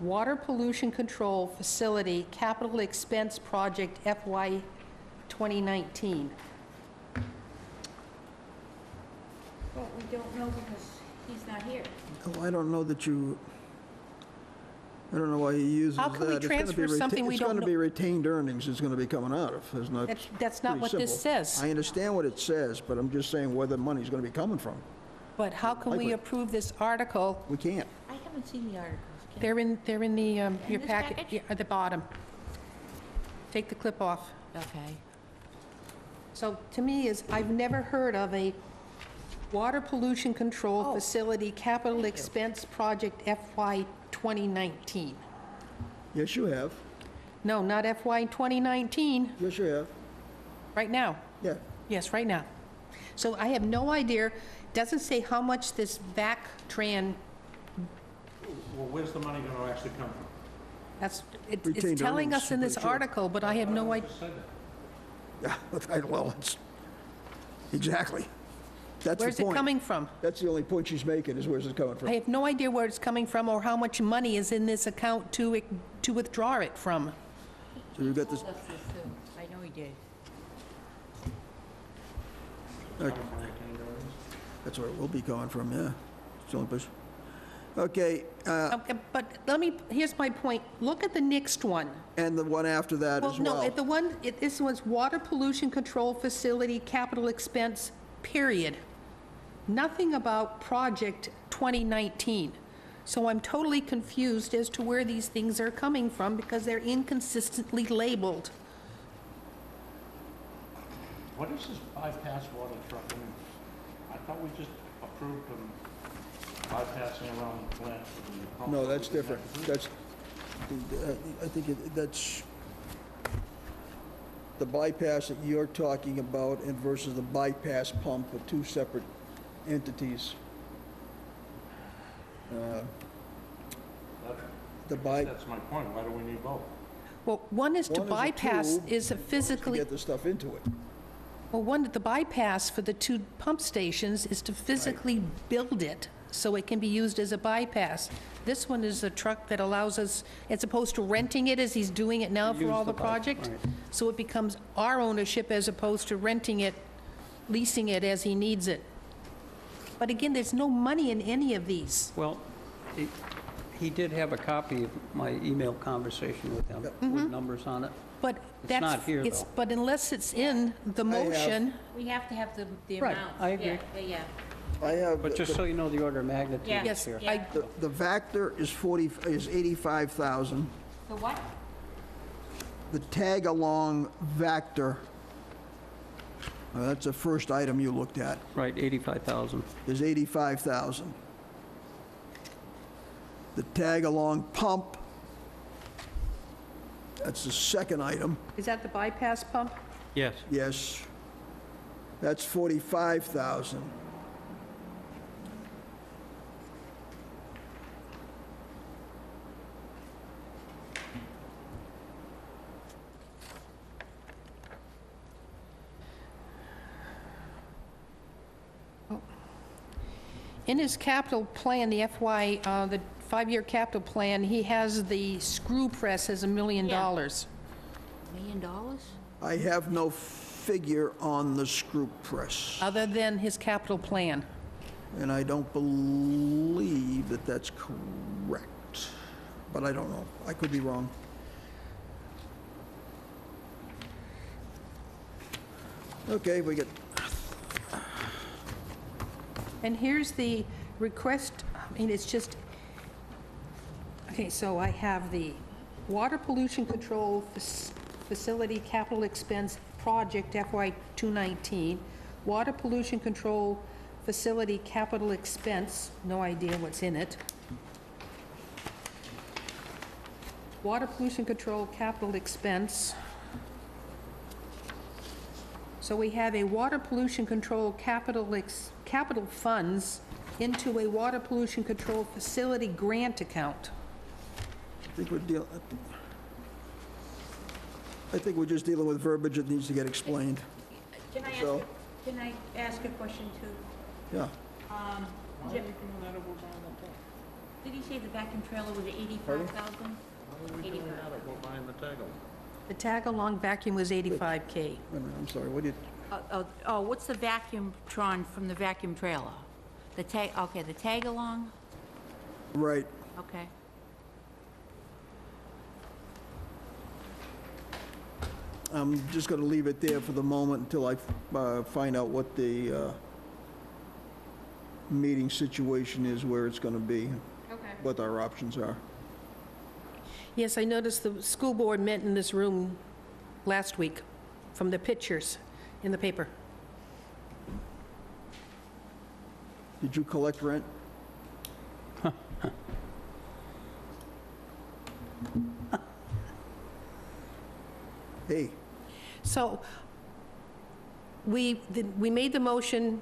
Speaker 4: Water Pollution Control Facility Capital Expense Project FY 2019.
Speaker 5: Well, we don't know because he's not here.
Speaker 2: Oh, I don't know that you, I don't know why he uses that.
Speaker 4: How can we
Speaker 2: It's gonna be
Speaker 4: transfer something we
Speaker 2: It's
Speaker 4: don't
Speaker 2: gonna
Speaker 4: know?
Speaker 2: be retained earnings it's gonna be coming out of. It's not,
Speaker 4: That's not what
Speaker 2: pretty
Speaker 4: this
Speaker 2: simple.
Speaker 4: says.
Speaker 2: I understand what it says, but I'm just saying where the money's gonna be coming from.
Speaker 4: But how can we
Speaker 2: Likely.
Speaker 4: approve this article?
Speaker 2: We can't.
Speaker 5: I haven't seen the articles. Can-
Speaker 4: They're in the, your
Speaker 5: this
Speaker 4: packet,
Speaker 5: package?
Speaker 4: yeah, at the bottom. Take the clip off.
Speaker 5: Okay.
Speaker 4: So to me is, I've never heard of a Water Pollution Control
Speaker 5: Oh.
Speaker 4: Facility Capital Expense Project FY 2019.
Speaker 2: Yes, you have.
Speaker 4: No, not FY 2019,
Speaker 2: Yes, you have.
Speaker 4: right now.
Speaker 2: Yeah.
Speaker 4: Yes, right now. So I have no idea, doesn't say how much this VAC-TRAN,
Speaker 1: Well, where's the money going to actually come from?
Speaker 4: that's, it's
Speaker 2: Retained
Speaker 4: telling
Speaker 2: earnings,
Speaker 4: us in this
Speaker 2: pretty sure.
Speaker 4: article, but I have no idea.
Speaker 2: Yeah, well, it's, exactly. That's the
Speaker 4: Where's it
Speaker 2: point.
Speaker 4: coming from?
Speaker 2: That's the only point she's making, is where's it coming
Speaker 4: I
Speaker 2: from?
Speaker 4: have no idea where it's coming from or how much money is in this account to withdraw it from.
Speaker 2: So you've got this,
Speaker 5: Told us this too. I know he did.
Speaker 2: that's where it will be coming from, yeah. It's the only place. Okay,
Speaker 4: Okay, but here's my point. Look at the next one.
Speaker 2: and the one after that as well.
Speaker 4: No, this one's Water Pollution Control Facility Capital Expense, period. Nothing about Project 2019. So I'm totally confused as to where these things are coming from because they're inconsistently labeled.
Speaker 1: What is this bypass water truck? I mean, I thought we just approved them bypassing around the plant. for the pump.
Speaker 2: No, that's different. That's, I think that's, the bypass that you're talking about and versus the bypass pump are two separate entities.
Speaker 1: That's my point. Why do we need both?
Speaker 4: Well, one is to
Speaker 2: One is a
Speaker 4: bypass,
Speaker 2: tube
Speaker 4: is a
Speaker 2: to
Speaker 4: physically,
Speaker 2: get the stuff into it.
Speaker 4: well, the bypass for the two pump stations is to physically build it so it can be used as a bypass. This one is a truck that allows us, as opposed to renting it as he's doing it now for
Speaker 6: Use
Speaker 4: all
Speaker 6: the
Speaker 4: the
Speaker 6: pipe,
Speaker 4: project.
Speaker 6: right.
Speaker 4: So it becomes our ownership as opposed to renting it, leasing it as he needs it. But again, there's no money in any of these.
Speaker 6: Well, he did have a copy of my email conversation with him, with numbers on it.
Speaker 4: But that's...
Speaker 6: not here, though.
Speaker 4: But unless it's in the
Speaker 2: I have-
Speaker 4: motion,
Speaker 5: We have to have the
Speaker 6: Right,
Speaker 5: amounts.
Speaker 6: I agree.
Speaker 5: Yeah, yeah,
Speaker 2: I have,
Speaker 6: But just so you know the order of magnitude
Speaker 5: Yeah.
Speaker 6: is
Speaker 4: yes,
Speaker 6: here.
Speaker 4: I,
Speaker 2: the Vector is 85,000.
Speaker 5: The what?
Speaker 2: The tag-along Vector, that's the first item you looked at,
Speaker 6: Right, 85,000.
Speaker 2: is 85,000. The tag-along pump, that's the second item,
Speaker 4: is that the bypass pump?
Speaker 6: Yes.
Speaker 2: yes. That's 45,000.
Speaker 4: In his capital plan, the the 5-year capital plan, he has the screw press as $1 million.
Speaker 5: Yeah. $1 million?
Speaker 2: I have no figure on the screw press,
Speaker 4: Other than his capital plan.
Speaker 2: and I don't believe that that's correct. But I don't know. I could be wrong. Okay, we get,
Speaker 4: And here's the request, I mean, it's just, okay, so I have the water pollution control facility capital expense project FY 219, water pollution control facility capital expense, no idea what's in it. Water pollution control capital expense. So we have a water pollution control capital funds into a water pollution control facility grant account.
Speaker 2: I think we're just dealing with verbiage that needs to get explained.
Speaker 5: Can I ask,
Speaker 2: So-
Speaker 5: can I ask a question too?
Speaker 2: Yeah.
Speaker 5: Jim, did he say the vacuum trailer was 85,000? 85.
Speaker 4: The tag-along vacuum was 85K.
Speaker 2: Wait a minute, I'm sorry, what did,
Speaker 5: Oh, what's the vacuum tron from the vacuum trailer? The tag, okay, the tag along?
Speaker 2: right.
Speaker 5: Okay.
Speaker 2: I'm just going to leave it there for the moment until I find out what the meeting situation is, where it's going to be,
Speaker 5: Okay.
Speaker 2: what our options are.
Speaker 4: Yes, I noticed the school board met in this room last week, from the pictures in the paper.
Speaker 2: Did you collect rent? Hey,
Speaker 4: So, we made the motion,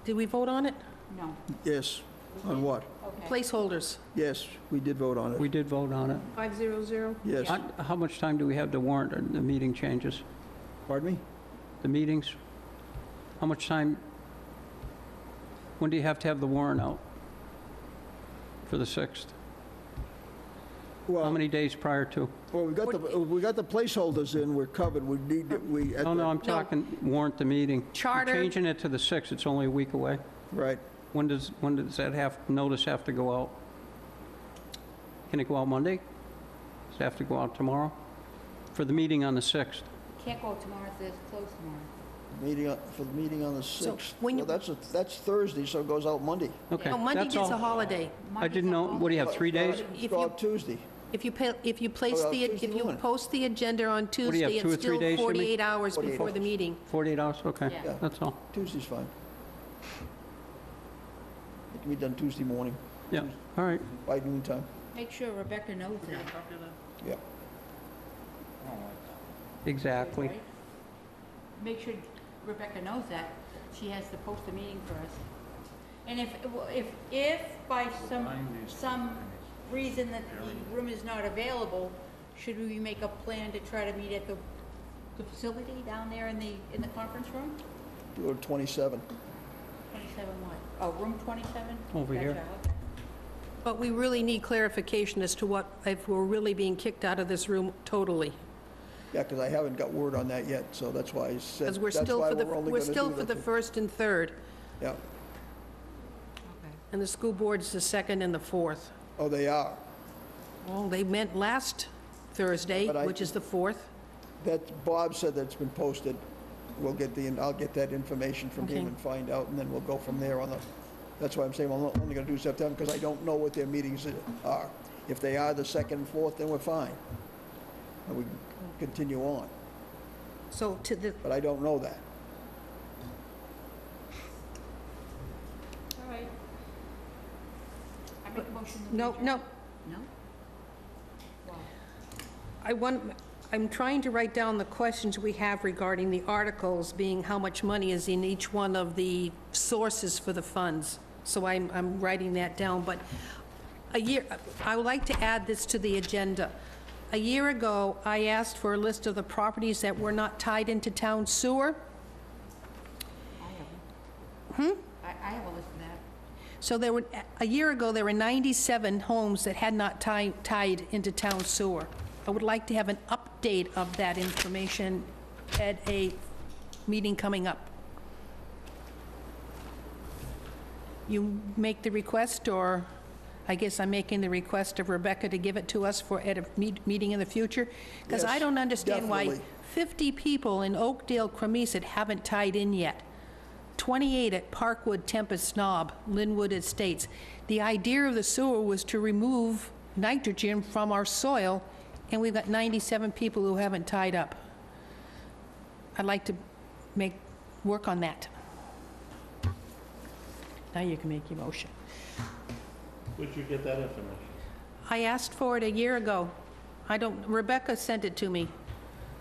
Speaker 4: did we vote on it?
Speaker 5: No.
Speaker 2: yes, on what?
Speaker 5: Okay.
Speaker 4: Placeholders,
Speaker 2: Yes, we did vote on
Speaker 6: We
Speaker 2: it.
Speaker 6: did vote on it.
Speaker 4: 500.
Speaker 2: Yes.
Speaker 6: How much time do we have to warrant the meeting changes?
Speaker 2: Pardon me?
Speaker 6: The meetings? How much time, when do you have to have the warrant out? For the 6th? How
Speaker 2: Well,
Speaker 6: many days prior to?
Speaker 2: well, we got the placeholders in, we're covered, we need, we. at
Speaker 6: No,
Speaker 2: the-
Speaker 6: no, I'm talking warrant the meeting.
Speaker 4: Charter.
Speaker 6: You're changing it to the 6th, it's only a week away.
Speaker 2: Right.
Speaker 6: When does that notice have to go out? Can it go out Monday? Does it have to go out tomorrow? For the meeting on the 6th?
Speaker 5: Can't go tomorrow if it's closed tomorrow.
Speaker 2: For the meeting on the
Speaker 4: So
Speaker 2: 6th.
Speaker 4: when
Speaker 2: Well,
Speaker 4: you-
Speaker 2: that's Thursday, so it goes out Monday.
Speaker 6: Okay,
Speaker 4: No, Monday
Speaker 6: that's
Speaker 4: is a
Speaker 6: all.
Speaker 4: holiday.
Speaker 6: I didn't know, what do you have, 3 days?
Speaker 2: It's
Speaker 4: If
Speaker 2: go
Speaker 4: you-
Speaker 2: out Tuesday.
Speaker 4: If you place
Speaker 2: Oh,
Speaker 4: the,
Speaker 2: Tuesday
Speaker 4: if you
Speaker 2: morning.
Speaker 4: post the agenda on
Speaker 6: do you have,
Speaker 4: Tuesday,
Speaker 6: 2 or
Speaker 4: it's
Speaker 6: 3
Speaker 4: still
Speaker 6: days, Jimmy?
Speaker 4: 48 hours
Speaker 2: 48
Speaker 4: before the
Speaker 2: hours.
Speaker 4: meeting.
Speaker 6: 48 hours, okay,
Speaker 5: Yeah.
Speaker 6: that's all.
Speaker 2: Tuesday's fine. It can be done Tuesday morning,
Speaker 6: Yeah, all right.
Speaker 2: by noon time.
Speaker 5: Make sure Rebecca knows that.
Speaker 2: Yeah.
Speaker 6: Exactly.
Speaker 5: Right? Make sure Rebecca knows that. She has to post a meeting for us. And if by some reason that the room is not available, should we make a plan to try to meet at the facility down there in the conference room?
Speaker 2: Go to 27.
Speaker 5: 27 what? Oh, room 27?
Speaker 6: Over here.
Speaker 5: Gotcha, okay.
Speaker 4: But we really need clarification as to what, if we're really being kicked out of this room totally.
Speaker 2: Yeah, because I haven't got word on that yet, so that's why I said,
Speaker 4: Because we're
Speaker 2: that's
Speaker 4: still
Speaker 2: why
Speaker 4: for the,
Speaker 2: we're only
Speaker 4: we're
Speaker 2: going to
Speaker 4: still
Speaker 2: do
Speaker 4: for the
Speaker 2: the...
Speaker 4: first and third,
Speaker 2: Yeah.
Speaker 4: and the school board's the second and the fourth.
Speaker 2: Oh, they are.
Speaker 4: Well, they met last Thursday,
Speaker 2: But
Speaker 4: which is the 4th.
Speaker 2: Bob said that's been posted. I'll get that information from him
Speaker 4: Okay.
Speaker 2: and find out, and then we'll go from there on the, that's why I'm saying I'm only going to do September, because I don't know what their meetings are. If they are the 2nd and 4th, then we're fine. And we can continue on,
Speaker 4: So to the,
Speaker 2: but I don't know that.
Speaker 5: All right. I make a motion. that we
Speaker 4: no,
Speaker 5: adjourn.
Speaker 4: no,
Speaker 5: No? Wow.
Speaker 4: I'm trying to write down the questions we have regarding the articles, being how much money is in each one of the sources for the funds. So I'm writing that down, but I would like to add this to the agenda. A year ago, I asked for a list of the properties that were not tied into town sewer.
Speaker 5: I have a list of that.
Speaker 4: So a year ago, there were 97 homes that had not tied into town sewer. I would like to have an update of that information at a meeting coming up. You make the request, or I guess I'm making the request of Rebecca to give it to us at a meeting in the future? Because I
Speaker 2: Yes,
Speaker 4: don't understand why
Speaker 2: definitely.
Speaker 4: 50 people in Oakdale, Cremisa haven't tied in yet. 28 at Parkwood, Tempest Knob, Linwood Estates. The idea of the sewer was to remove nitrogen from our soil, and we've got 97 people who haven't tied up. I'd like to work on that. Now you can make your motion.
Speaker 1: Where'd you get that information?
Speaker 4: I asked for it a year ago. Rebecca sent it to me.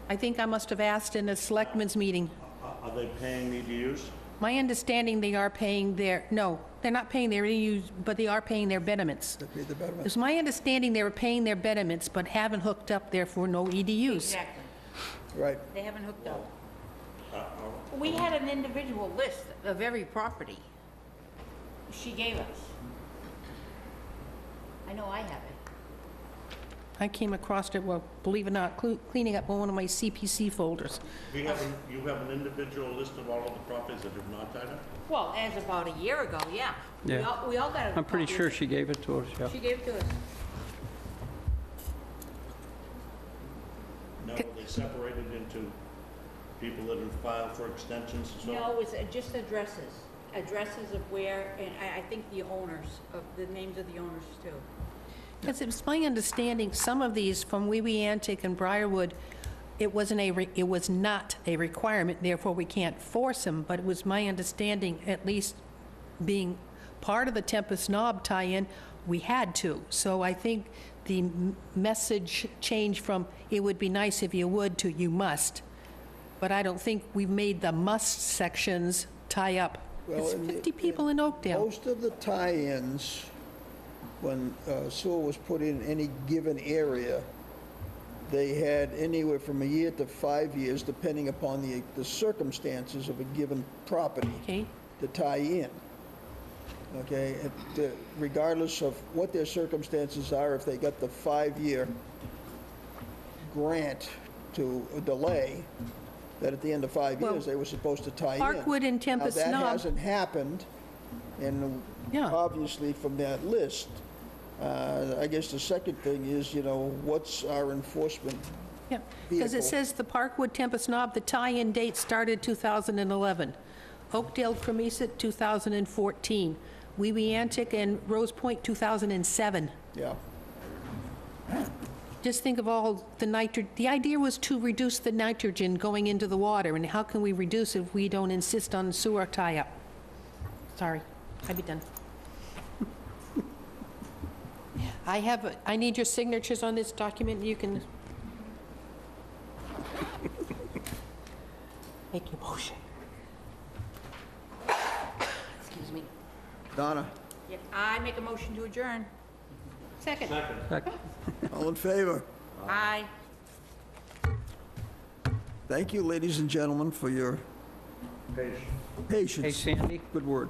Speaker 4: I think I must have asked in a selectmen's meeting.
Speaker 1: Are they paying me to use?
Speaker 4: My understanding, they are paying no, they're not paying their EUs, but they are paying their betterments.
Speaker 2: They pay the betterment.
Speaker 4: It's my understanding they were paying their betterments, but haven't hooked up, therefore no EDUs.
Speaker 5: Exactly.
Speaker 2: Right.
Speaker 5: They haven't hooked up. We had an individual list of every property she gave us. I know I have it.
Speaker 4: I came across it, well, believe it or not, cleaning up one of my CPC folders.
Speaker 1: You have an individual list of all of the properties that have not tied up?
Speaker 5: Well, as about a year ago, yeah.
Speaker 6: Yeah.
Speaker 5: We all got a
Speaker 6: I'm pretty
Speaker 5: copy of
Speaker 6: sure
Speaker 5: it.
Speaker 6: she gave it to us, yeah.
Speaker 5: She gave it to us.
Speaker 1: Now, are they separated into people that have filed for extensions and so on?
Speaker 5: No, it's just addresses. Addresses of where, and I think the owners, of the names of the owners too.
Speaker 4: Because it's my understanding, some of these from Wee Antic and Briarwood, it was not a requirement, therefore we can't force them, but it was my understanding, at least being part of the Tempest Knob tie-in, we had to. So I think the message changed from, it would be nice if you would, to you must. But I don't think we've made the must sections tie up.
Speaker 2: Well,
Speaker 4: It's 50 people in Oakdale.
Speaker 2: Most of the tie-ins, when sewer was put in any given area, they had anywhere from a year to 5 years, depending upon the circumstances of a given property,
Speaker 4: Okay,
Speaker 2: to tie in. Okay, regardless of what their circumstances are, if they got the 5-year grant to delay, that at the end of 5 years, they were supposed to tie in.
Speaker 4: Parkwood and Tempest
Speaker 2: Now, that
Speaker 4: Knob.
Speaker 2: hasn't happened, and
Speaker 4: Yeah.
Speaker 2: obviously from that list, I guess the second thing is, what's our enforcement?
Speaker 4: yeah, because it
Speaker 2: vehicle.
Speaker 4: says the Parkwood Tempest Knob, the tie-in date started 2011. Oakdale Cremisa, 2014. Wee Antic and Rose Point, 2007.
Speaker 2: Yeah,
Speaker 4: Just think of all the idea was to reduce the nitrogen going into the water, and how can we reduce if we don't insist on sewer tie-up? Sorry, I'd be done. I need your signatures on this document, you can make your motion. Excuse me.
Speaker 2: Donna,
Speaker 5: Yep, I make a motion to adjourn.
Speaker 4: Second.
Speaker 2: all in favor?
Speaker 5: Aye.
Speaker 2: Thank you, ladies and gentlemen, for your
Speaker 1: Patience.
Speaker 2: patience.
Speaker 6: Hey, Sandy?
Speaker 2: Good word.